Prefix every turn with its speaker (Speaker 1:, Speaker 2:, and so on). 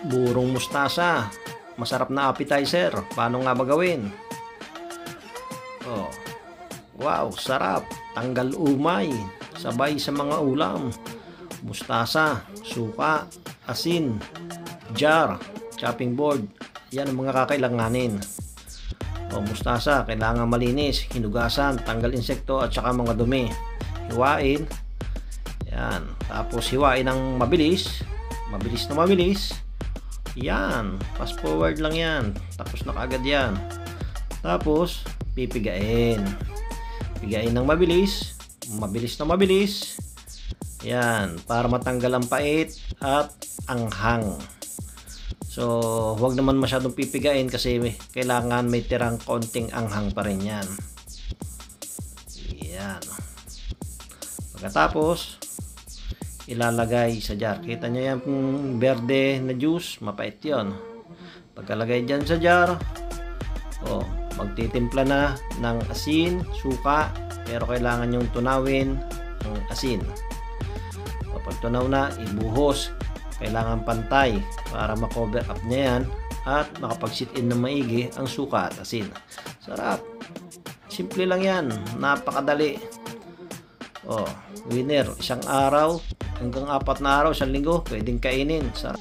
Speaker 1: Burong mustasa. Masarap na appetizer. Paano nga ba gawin? Oh. Wow, sarap. Tanggal umay. Sabay sa mga ulam. Mustasa, suka, asin, jar, chopping board. Yan ang mga kakailanganin. O mustasa, kailangan malinis, hinugasan, tanggal insekto at saka mga dumi. Hiwain. Yan. Tapos hiwain ng mabilis. Mabilis na mabilis. Yan. Fast forward lang yan. Tapos na kaagad yan. Tapos, pipigain. Pigain ng mabilis. Mabilis na mabilis. Yan. Para matanggal ang pait at anghang. So, huwag naman masyadong pipigain kasi kailangan may tirang konting anghang pa rin yan. Yan. Pagkatapos, ilalagay sa jar. Kita nyo yan berde na juice, mapait yon. Pagkalagay dyan sa jar, magtitimpla na ng asin, suka, pero kailangan yung tunawin ng asin. Pag tunaw na, ibuhos. Kailangan pantay para ma-cover up niya yan at makapag-sit in na maigi ang suka at asin. Sarap. Simple lang yan. Napakadali. Winner. Isang araw hanggang 4 na araw, 1 linggo, pwedeng kainin. Sarap.